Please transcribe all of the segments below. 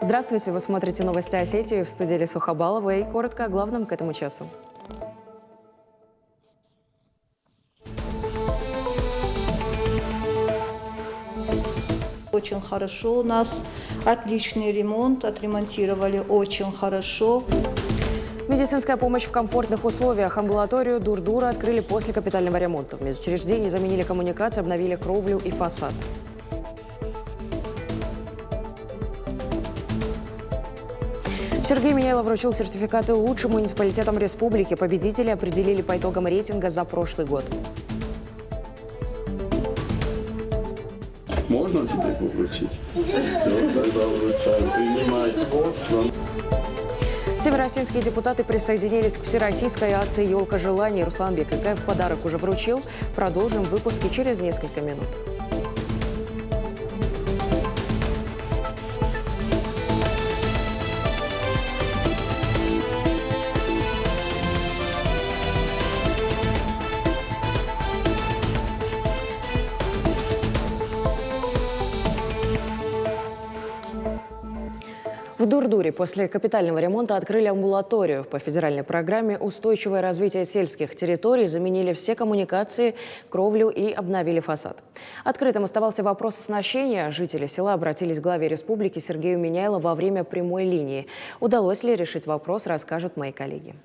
Здравствуйте, вы смотрите новости Осетии, в студии Лиса Хабалова, и коротко о главном к этому часу. Очень хорошо у нас, отличный ремонт, отремонтировали очень хорошо. Медицинская помощь в комфортных условиях. Амбулаторию Дурдура открыли после капитального ремонта. В медучреждении заменили коммуникации, обновили кровлю и фасад. Сергей Миняйлов вручил сертификаты лучшим муниципалитетам республики. Победители определили по итогам рейтинга за прошлый год. Можно тебе вручить? Все, тогда вручаю. Принимай. Североосетинские депутаты присоединились к всероссийской акции «Елка желаний». Руслан Бекакаев подарок уже вручил. Продолжим в выпуске через несколько минут. В Дурдуре после капитального ремонта открыли амбулаторию. По федеральной программе «Устойчивое развитие сельских территорий» заменили все коммуникации, кровлю и обновили фасад. Открытым оставался вопрос оснащения. Жители села обратились к главе республики Сергею Миняйлову во время прямой линии. Удалось ли решить вопрос, расскажут мои коллеги.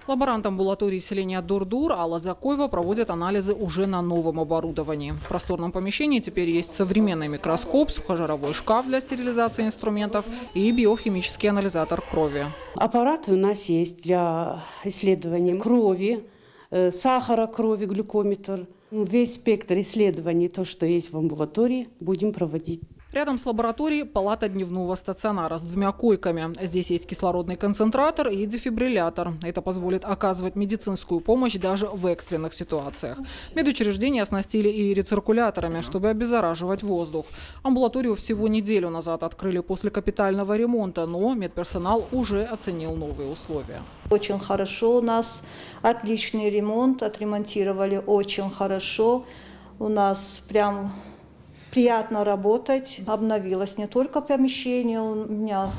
Лаборант амбулатории селения Дурдур Алла Дзакоева проводит анализы уже на новом оборудовании. В просторном помещении теперь есть современный микроскоп, сухожаровой шкаф для стерилизации инструментов и биохимический анализатор крови. Аппарат у нас есть для исследования крови, сахара крови, глюкометр. Весь спектр исследований, то, что есть в амбулатории, будем проводить. Рядом с лабораторией палата дневного стационара с 2 койками. Здесь есть кислородный концентратор и дефибриллятор. Это позволит оказывать медицинскую помощь даже в экстренных ситуациях. Медучреждения оснастили и рециркуляторами, чтобы обеззараживать воздух. Амбулаторию всего неделю назад открыли после капитального ремонта, но медперсонал уже оценил новые условия. Очень хорошо у нас, отличный ремонт, отремонтировали очень хорошо. У нас прям приятно работать. Обновилось не только помещение, у меня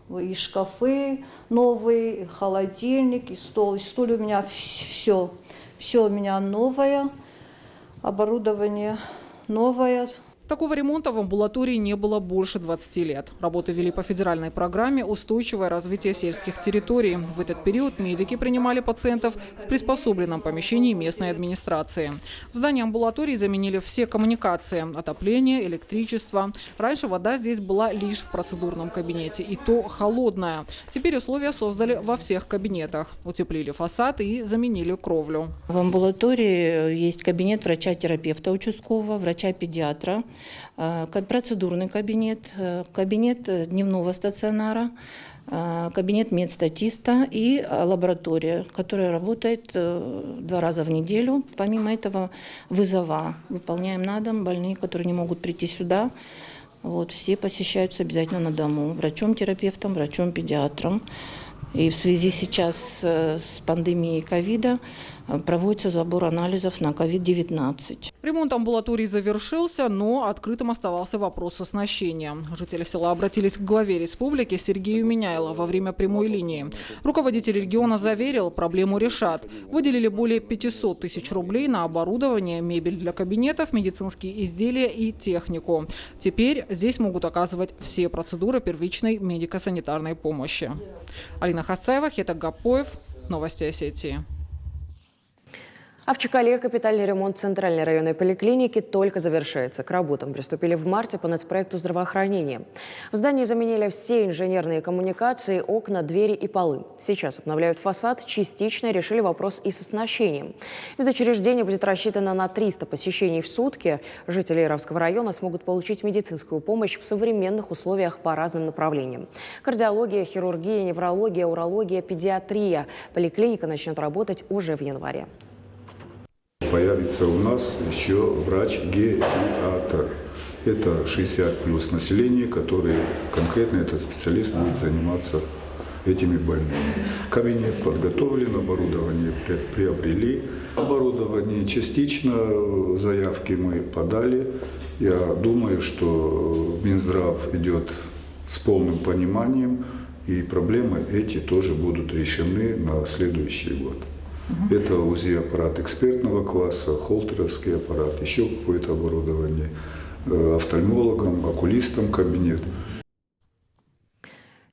и шкафы новые, и холодильник, и стол. И стул у меня все у меня новое, оборудование новое. Такого ремонта в амбулатории не было больше 20 лет. Работы вели по федеральной программе «Устойчивое развитие сельских территорий». В этот период медики принимали пациентов в приспособленном помещении местной администрации. В здании амбулатории заменили все коммуникации – отопление, электричество. Раньше вода здесь была лишь в процедурном кабинете, и то холодная. Теперь условия создали во всех кабинетах. Утеплили фасад и заменили кровлю. В амбулатории есть кабинет врача-терапевта участкового, врача-педиатра, процедурный кабинет, кабинет дневного стационара, кабинет медстатиста и лаборатория, которая работает 2 раза в неделю. Помимо этого вызова выполняем на дом. Больные, которые не могут прийти сюда, все посещаются обязательно на дому. Врачом-терапевтом, врачом-педиатром. И в связи сейчас с пандемией ковида проводится забор анализов на COVID-19. Ремонт амбулатории завершился, но открытым оставался вопрос оснащения. Жители села обратились к главе республики Сергею Миняйлову во время прямой линии. Руководитель региона заверил, проблему решат. Выделили более 500 тысяч рублей на оборудование, мебель для кабинетов, медицинские изделия и технику. Теперь здесь могут оказывать все процедуры первичной медико-санитарной помощи. Алина Хасцаева, Хетак Гапоев. Новости Осетии. А в Чекале капитальный ремонт центральной районной поликлиники только завершается. К работам приступили в марте по нацпроекту здравоохранения. В здании заменили все инженерные коммуникации, окна, двери и полы. Сейчас обновляют фасад, частично решили вопрос и с оснащением. Медучреждение будет рассчитано на 300 посещений в сутки. Жители Яровского района смогут получить медицинскую помощь в современных условиях по разным направлениям. Кардиология, хирургия, неврология, урология, педиатрия. Поликлиника начнет работать уже в январе. Появится у нас еще врач-гериатр. Это 60+ население, которые конкретно этот специалист будет заниматься этими больными. Кабинет подготовлен, оборудование приобрели. Оборудование частично, заявки мы подали. Я думаю, что Минздрав идет с полным пониманием, и проблемы эти тоже будут решены на следующий год. Это УЗИ-аппарат экспертного класса, холтеровский аппарат, еще какое-то оборудование, офтальмологам, окулистам кабинет.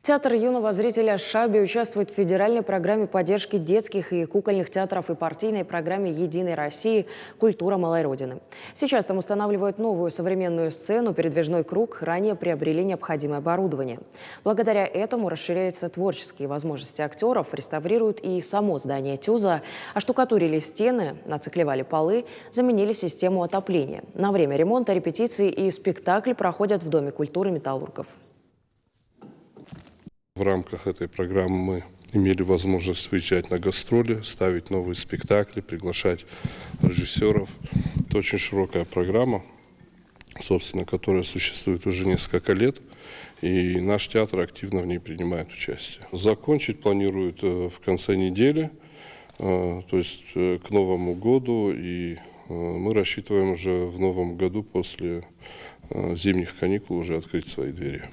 Театр юного зрителя «Шаби» участвует в федеральной программе поддержки детских и кукольных театров и партийной программе «Единой России. Культура малой Родины». Сейчас там устанавливают новую современную сцену, передвижной круг, ранее приобрели необходимое оборудование. Благодаря этому расширяются творческие возможности актеров, реставрируют и само здание ТЮЗа, оштукатурили стены, нацеклевали полы, заменили систему отопления. На время ремонта, репетиции и спектакли проходят в Доме культуры металлургов. В рамках этой программы мы имели возможность выезжать на гастроли, ставить новые спектакли, приглашать режиссеров. Это очень широкая программа, собственно, которая существует уже несколько лет, и наш театр активно в ней принимает участие. Закончить планируют в конце недели, то есть к Новому году, и мы рассчитываем уже в Новом году после зимних каникул уже открыть свои двери.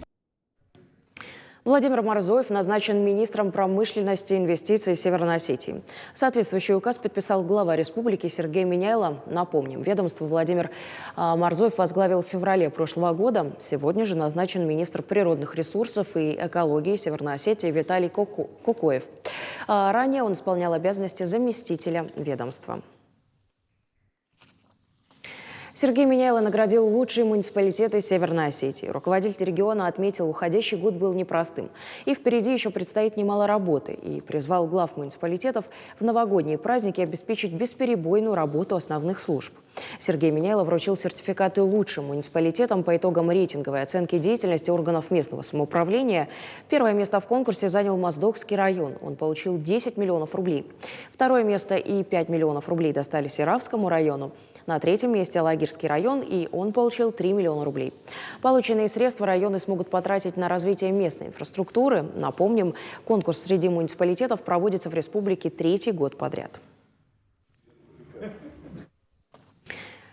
Владимир Морзоев назначен министром промышленности и инвестиций Северной Осетии. Соответствующий указ подписал глава республики Сергей Миняйло. Напомним, ведомство Владимир Морзоев возглавил в феврале прошлого года. Сегодня же назначен министр природных ресурсов и экологии Северной Осетии Виталий Кукоев. Ранее он исполнял обязанности заместителя ведомства. Сергей Миняйло наградил лучшие муниципалитеты Северной Осетии. Руководитель региона отметил, уходящий год был непростым. И впереди еще предстоит немало работы. И призвал глав муниципалитетов в новогодние праздники обеспечить бесперебойную работу основных служб. Сергей Миняйло вручил сертификаты лучшим муниципалитетам по итогам рейтинговой оценки деятельности органов местного самоуправления. Первое место в конкурсе занял Моздокский район. Он получил 10 миллионов рублей. Второе место и 5 миллионов рублей достались Иравскому району. На третьем месте Лагерский район, и он получил 3 миллиона рублей. Полученные средства районы смогут потратить на развитие местной инфраструктуры. Напомним, конкурс среди муниципалитетов проводится в республике 3-й год подряд.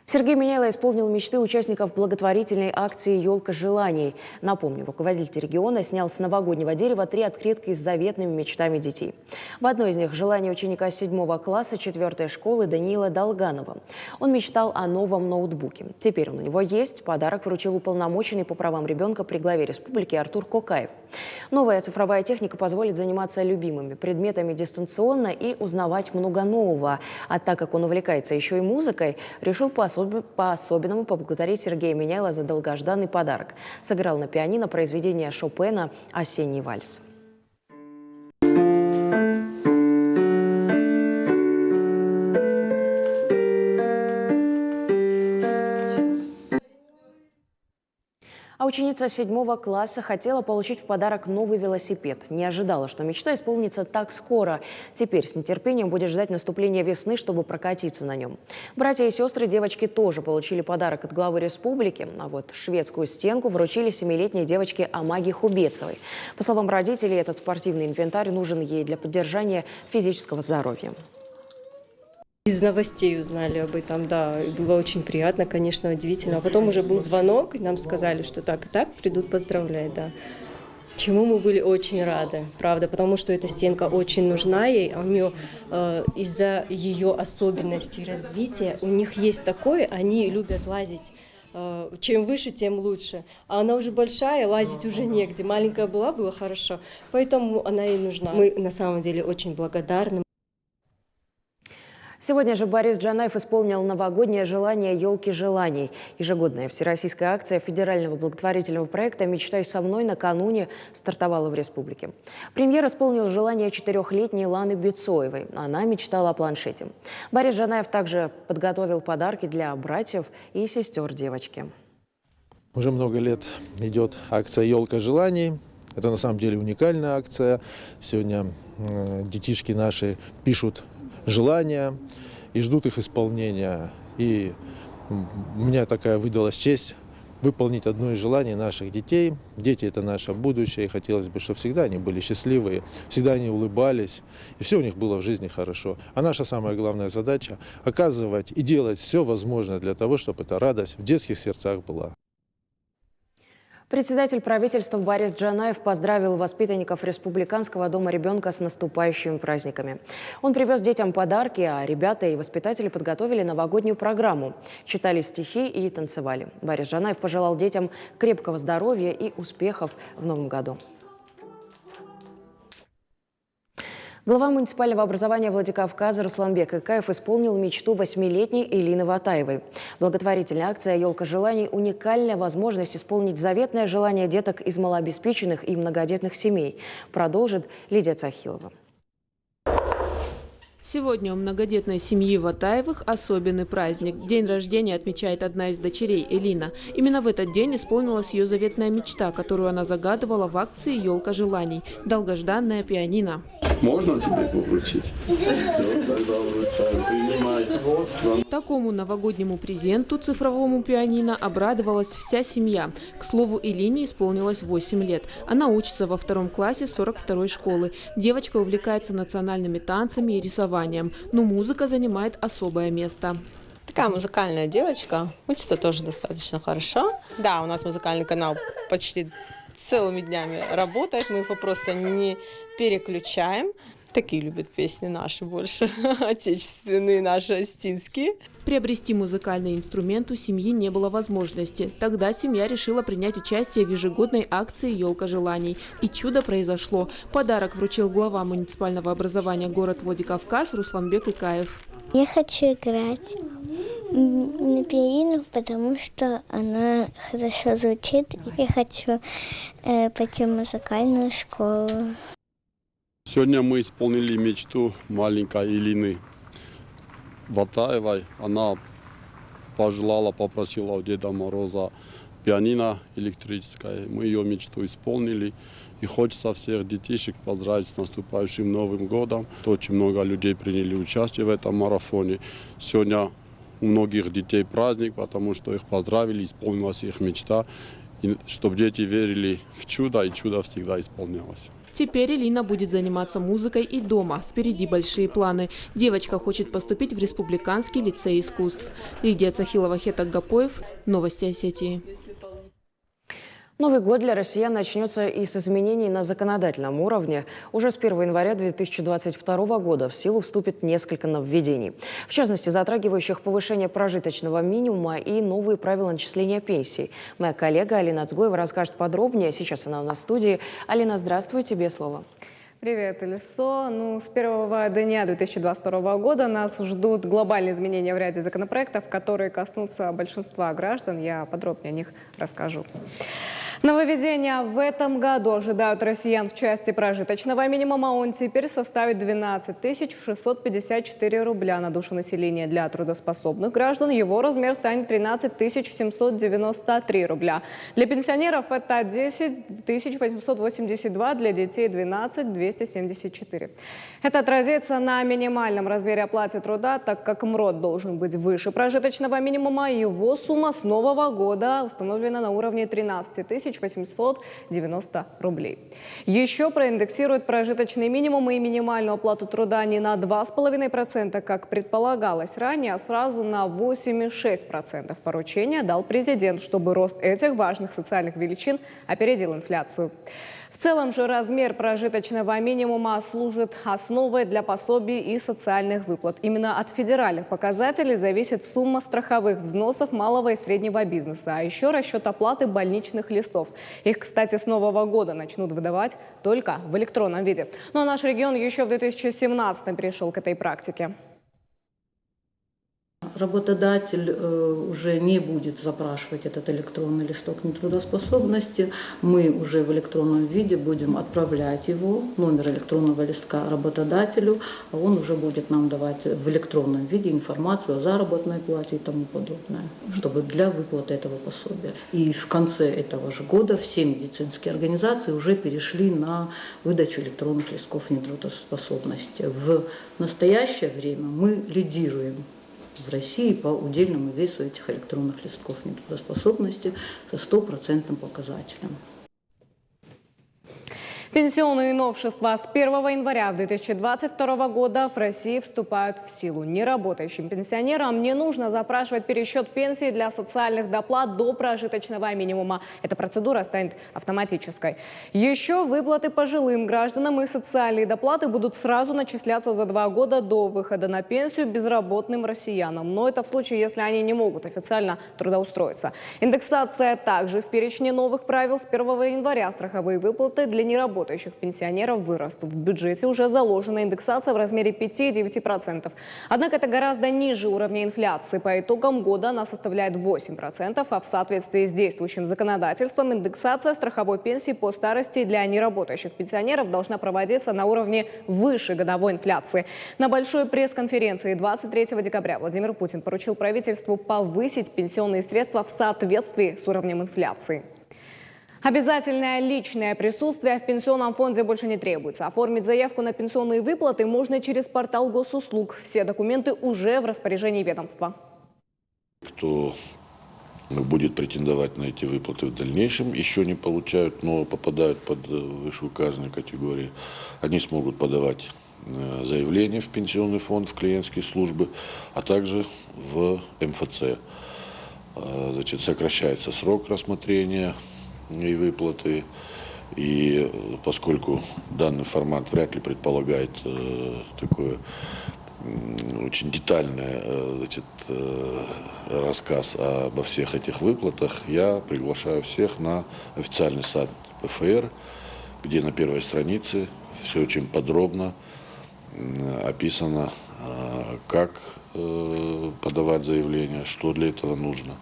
Сергей Миняйло исполнил мечты участников благотворительной акции «Елка желаний». Напомню, руководитель региона снял с новогоднего дерева 3 открытки с заветными мечтами детей. В одной из них – желание ученика 7 класса 4-й школы Даниила Долганова. Он мечтал о новом ноутбуке. Теперь он у него есть. Подарок вручил уполномоченный по правам ребенка при главе республики Артур Кокаев. Новая цифровая техника позволит заниматься любимыми предметами дистанционно и узнавать много нового. А так как он увлекается еще и музыкой, решил по-особенному поблагодарить Сергея Миняйло за долгожданный подарок. Сыграл на пианино произведение Шопена «Осенний вальс». А ученица 7 класса хотела получить в подарок новый велосипед. Не ожидала, что мечта исполнится так скоро. Теперь с нетерпением будет ждать наступления весны, чтобы прокатиться на нем. Братья и сестры девочки тоже получили подарок от главы республики. А вот шведскую стенку вручили 7-летней девочке Амаге Хубецовой. По словам родителей, этот спортивный инвентарь нужен ей для поддержания физического здоровья. Из новостей узнали об этом, да, и было очень приятно, конечно, удивительно. А потом уже был звонок, и нам сказали, что так и так придут поздравлять, да. Чему мы были очень рады, правда, потому что эта стенка очень нужна ей, а у нее из-за ее особенностей развития, у них есть такое, они любят лазить. Чем выше, тем лучше. А она уже большая, лазить уже негде. Маленькая была, было хорошо, поэтому она ей нужна. Мы на самом деле очень благодарны. Сегодня же Борис Джанаев исполнил новогоднее желание «Елки желаний». Ежегодная всероссийская акция федерального благотворительного проекта «Мечтай со мной» накануне стартовала в республике. Премьер исполнил желание 4-летней Ланы Бецоевой. Она мечтала о планшете. Борис Джанаев также подготовил подарки для братьев и сестер девочки. Уже много лет идет акция «Елка желаний». Это на самом деле уникальная акция. Сегодня детишки наши пишут желания и ждут их исполнения. И у меня такая выдалась честь выполнить одно из желаний наших детей. Дети – это наше будущее, и хотелось бы, чтобы всегда они были счастливые, всегда они улыбались, и все у них было в жизни хорошо. А наша самая главная задача – оказывать и делать все возможное для того, чтобы эта радость в детских сердцах была. Председатель правительства Борис Джанаев поздравил воспитанников Республиканского дома ребенка с наступающими праздниками. Он привез детям подарки, а ребята и воспитатели подготовили новогоднюю программу. Читали стихи и танцевали. Борис Джанаев пожелал детям крепкого здоровья и успехов в новом году. Глава муниципального образования Владикавказа Русланбек Икаев исполнил мечту 8-летней Элины Ватаевой. Благотворительная акция «Елка желаний» – уникальная возможность исполнить заветное желание деток из малообеспеченных и многодетных семей. Продолжит Лидия Цахилова. Сегодня у многодетной семьи Ватаевых особенный праздник. День рождения отмечает одна из дочерей Элина. Именно в этот день исполнилась ее заветная мечта, которую она загадывала в акции «Елка желаний» – долгожданное пианино. Можно тебе вручить? Все, тогда вручаю. Принимай. Такому новогоднему презенту, цифровому пианино, обрадовалась вся семья. К слову, Элине исполнилось 8 лет. Она учится во 2 классе 42-й школы. Девочка увлекается национальными танцами и рисованием, но музыка занимает особое место. Такая музыкальная девочка, учится тоже достаточно хорошо. Да, у нас музыкальный канал почти целыми днями работает, мы его просто не переключаем. Такие любят песни наши больше, отечественные, наши остинские. Приобрести музыкальный инструмент у семьи не было возможности. Тогда семья решила принять участие в ежегодной акции «Елка желаний». И чудо произошло. Подарок вручил глава муниципального образования город Владикавказ Русланбек Икаев. Я хочу играть на пианино, потому что она хорошо звучит. Я хочу пойти в музыкальную школу. Сегодня мы исполнили мечту маленькой Элины Ватаевой. Она попросила у Деда Мороза пианино электрическое. Мы ее мечту исполнили. И хочется всех детишек поздравить с наступающим Новым годом. Очень много людей приняли участие в этом марафоне. Сегодня у многих детей праздник, потому что их поздравили, исполнилась их мечта. И чтобы дети верили в чудо, и чудо всегда исполнялось. Теперь Элина будет заниматься музыкой и дома. Впереди большие планы. Девочка хочет поступить в Республиканский лицей искусств. Лидия Цахилова, Хетак Гапоев. Новости Осетии. Новый год для россиян начнется и с изменений на законодательном уровне. Уже с 1 января 2022 года в силу вступит несколько нововведений. В частности, затрагивающих повышение прожиточного минимума и новые правила начисления пенсий. Моя коллега Алина Цгоева расскажет подробнее. Сейчас она у нас в студии. Алина, здравствуй, тебе слово. Привет, Элисо. С первого дня 2022 года нас ждут глобальные изменения в ряде законопроектов, которые коснутся большинства граждан. Я подробнее о них расскажу. Нововведения в этом году ожидают россиян в части прожиточного минимума. Он теперь составит 12 654 рубля на душу населения. Для трудоспособных граждан его размер станет 13 793 рубля. Для пенсионеров это 10 882, для детей 12 274. Это отразится на минимальном размере оплаты труда, так как МРОТ должен быть выше прожиточного минимума. Его сумма с нового года установлена на уровне 13 890 рублей. Еще проиндексируют прожиточный минимум и минимальную оплату труда не на 2,5%, как предполагалось ранее, а сразу на 8,6%. Поручение дал президент, чтобы рост этих важных социальных величин опередил инфляцию. В целом же размер прожиточного минимума служит основой для пособий и социальных выплат. Именно от федеральных показателей зависит сумма страховых взносов малого и среднего бизнеса, а еще расчет оплаты больничных листов. Их, кстати, с нового года начнут выдавать только в электронном виде. Но наш регион еще в 2017 перешел к этой практике. Работодатель уже не будет запрашивать этот электронный листок нетрудоспособности. Мы уже в электронном виде будем отправлять его, номер электронного листка, работодателю, а он уже будет нам давать в электронном виде информацию о заработной плате и тому подобное, чтобы для выплаты этого пособия. И в конце этого же года все медицинские организации уже перешли на выдачу электронных листков нетрудоспособности. В настоящее время мы лидируем в России по удельному весу этих электронных листков нетрудоспособности со 100% показателем. Пенсионные новшества с 1 января 2022 года в России вступают в силу. Неработающим пенсионерам не нужно запрашивать пересчет пенсии для социальных доплат до прожиточного минимума. Эта процедура станет автоматической. Еще выплаты пожилым гражданам и социальные доплаты будут сразу начисляться за 2 года до выхода на пенсию безработным россиянам. Но это в случае, если они не могут официально трудоустроиться. Индексация также в перечне новых правил. С 1 января страховые выплаты для неработающих пенсионеров вырастут. В бюджете уже заложена индексация в размере 5,9%. Однако это гораздо ниже уровня инфляции. По итогам года она составляет 8%, а в соответствии с действующим законодательством индексация страховой пенсии по старости для неработающих пенсионеров должна проводиться на уровне выше годовой инфляции. На большой пресс-конференции 23 декабря Владимир Путин поручил правительству повысить пенсионные средства в соответствии с уровнем инфляции. Обязательное личное присутствие в пенсионном фонде больше не требуется. Оформить заявку на пенсионные выплаты можно через портал госуслуг. Все документы уже в распоряжении ведомства. Кто будет претендовать на эти выплаты в дальнейшем, еще не получают, но попадают под вышеуказанные категории, они смогут подавать заявление в пенсионный фонд, в клиентские службы, а также в МФЦ. Значит, сокращается срок рассмотрения и выплаты, и поскольку данный формат вряд ли предполагает такое очень детальный рассказ обо всех этих выплатах, я приглашаю всех на официальный сайт ПФР, где на первой странице все очень подробно описано, как подавать заявление, что для этого нужно.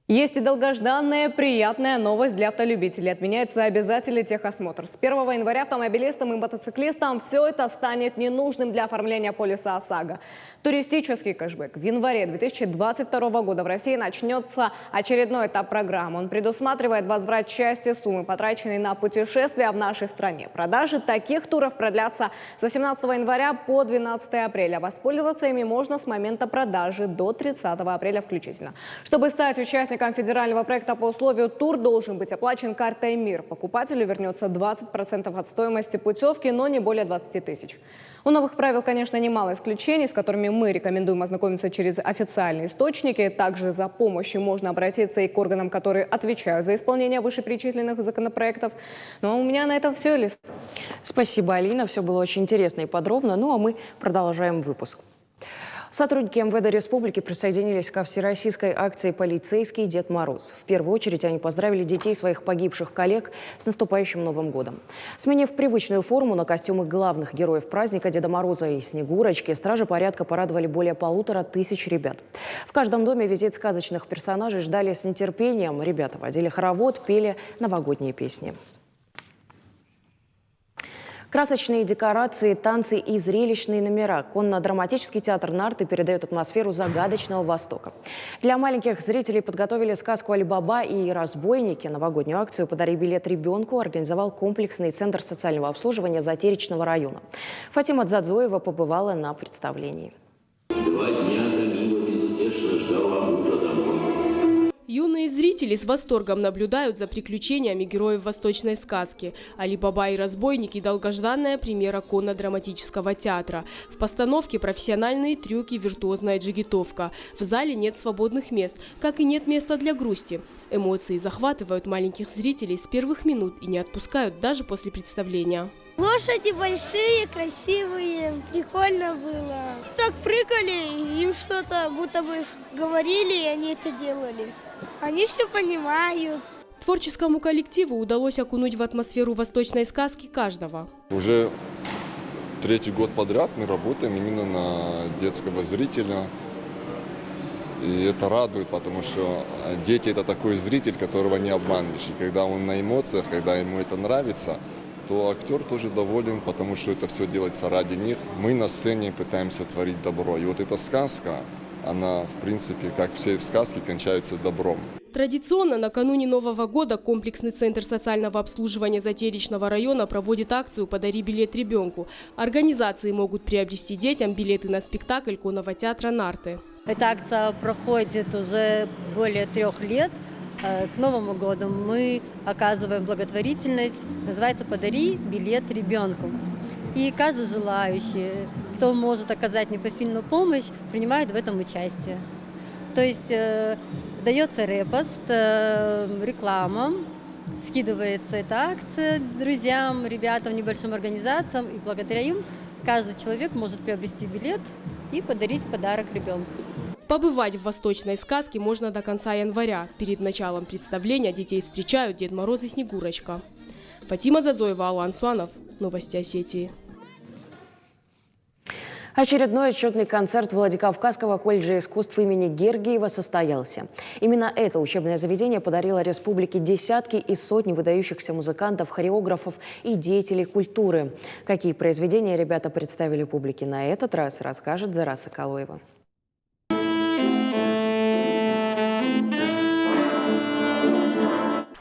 Есть и долгожданная приятная новость для автолюбителей. Отменяется обязательный техосмотр. С 1 января автомобилистам и мотоциклистам все это станет ненужным для оформления полиса ОСАГО. Туристический кэшбэк. В январе 2022 года в России начнется очередной этап программы. Он предусматривает возврат части суммы, потраченной на путешествия в нашей стране. Продажи таких туров продлятся с 17 января по 12 апреля. Воспользоваться ими можно с момента продажи до 30 апреля включительно. Чтобы стать участником федерального проекта по условию, тур должен быть оплачен картой МИР. Покупателю вернется 20% от стоимости путевки, но не более 20 тысяч. У новых правил, конечно, немало исключений, с которыми мы рекомендуем ознакомиться через официальные источники. Также за помощью можно обратиться и к органам, которые отвечают за исполнение вышеперечисленных законопроектов. Ну а у меня на этом все, Элис. Спасибо, Алина. Все было очень интересно и подробно. Ну а мы продолжаем выпуск. Сотрудники МВД Республики присоединились ко всероссийской акции «Полицейский Дед Мороз». В первую очередь они поздравили детей своих погибших коллег с наступающим Новым годом. Сменив привычную форму на костюмы главных героев праздника Деда Мороза и Снегурочки, стражи порядка порадовали более 1500 ребят. В каждом доме визит сказочных персонажей ждали с нетерпением. Ребята водили хоровод, пели новогодние песни. Красочные декорации, танцы и зрелищные номера. Конно-драматический театр «Нарты» передает атмосферу загадочного Востока. Для маленьких зрителей подготовили сказку «Али-Баба» и «Разбойники». Новогоднюю акцию «Подари билет ребенку» организовал комплексный центр социального обслуживания Затеречного района. Фатима Дзадзоева побывала на представлении. 2 дня Камила безутешно ждала мужа домой. Юные зрители с восторгом наблюдают за приключениями героев восточной сказки. «Али-Баба и разбойники» – долгожданная премьера конно-драматического театра. В постановке профессиональные трюки, виртуозная джигитовка. В зале нет свободных мест, как и нет места для грусти. Эмоции захватывают маленьких зрителей с первых минут и не отпускают даже после представления. Лошади большие, красивые, прикольно было. Так прыгали, им что-то будто бы говорили, и они это делали. Они все понимают. Творческому коллективу удалось окунуть в атмосферу восточной сказки каждого. Уже 3-й год подряд мы работаем именно на детского зрителя. И это радует, потому что дети – это такой зритель, которого не обманешь. И когда он на эмоциях, когда ему это нравится, то актер тоже доволен, потому что это все делается ради них. Мы на сцене пытаемся творить добро. И вот эта сказка, она, в принципе, как все сказки, кончаются добром. Традиционно накануне Нового года комплексный центр социального обслуживания Затеречного района проводит акцию «Подари билет ребенку». Организации могут приобрести детям билеты на спектакль конного театра «Нарты». Эта акция проходит уже более 3 лет. к Новому году мы оказываем благотворительность, называется «Подари билет ребенку». И каждый желающий, кто может оказать непосильную помощь, принимает в этом участие. То есть дается репост, реклама, скидывается эта акция друзьям, ребятам, небольшим организациям, и благодаря им каждый человек может приобрести билет и подарить подарок ребенку. Побывать в восточной сказке можно до конца января. Перед началом представления детей встречают Дед Мороз и Снегурочка. Фатима Дзадзоева, Алан Суанов. Новости Осетии. Очередной отчетный концерт Владикавказского колледжа искусств имени Гергиева состоялся. Именно это учебное заведение подарило республике десятки и сотни выдающихся музыкантов, хореографов и деятелей культуры. Какие произведения ребята представили публике на этот раз, расскажет Зара Соколоева.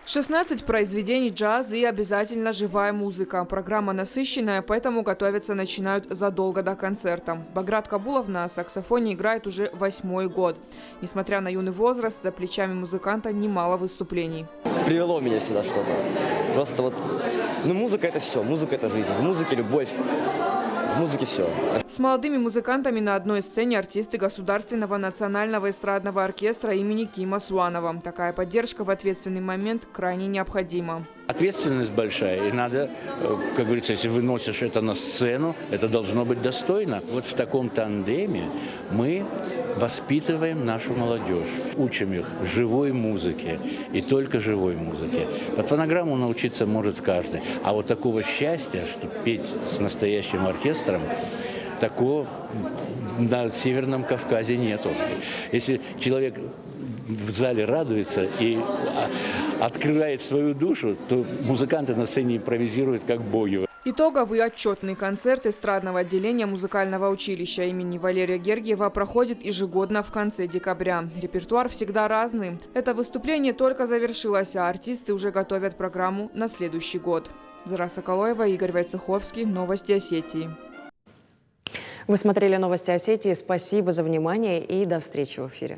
16 произведений джаза и обязательно живая музыка. Программа насыщенная, поэтому готовиться начинают задолго до концерта. Баграт Кабулов на саксофоне играет уже 8-й год. Несмотря на юный возраст, за плечами музыканта немало выступлений. Привело меня сюда что-то. Просто вот, музыка – это все, музыка – это жизнь, в музыке любовь. В музыке все. С молодыми музыкантами на одной сцене артисты Государственного национального эстрадного оркестра имени Кима Суанова. Такая поддержка в ответственный момент крайне необходима. Ответственность большая, и надо, как говорится, если выносишь это на сцену, это должно быть достойно. Вот в таком тандеме мы воспитываем нашу молодежь, учим их живой музыке и только живой музыке. Под фонограмму научиться может каждый, а вот такого счастья, что петь с настоящим оркестром, такого на Северном Кавказе нету. Если человек в зале радуется и открывает свою душу, то музыканты на сцене импровизируют как боги. Итоговый отчетный концерт эстрадного отделения музыкального училища имени Валерия Гергиева проходит ежегодно в конце декабря. Репертуар всегда разный. Это выступление только завершилось, а артисты уже готовят программу на следующий год. Зара Соколоева, Игорь Войцеховский. Новости Осетии. Вы смотрели новости Осетии. Спасибо за внимание и до встречи в эфире.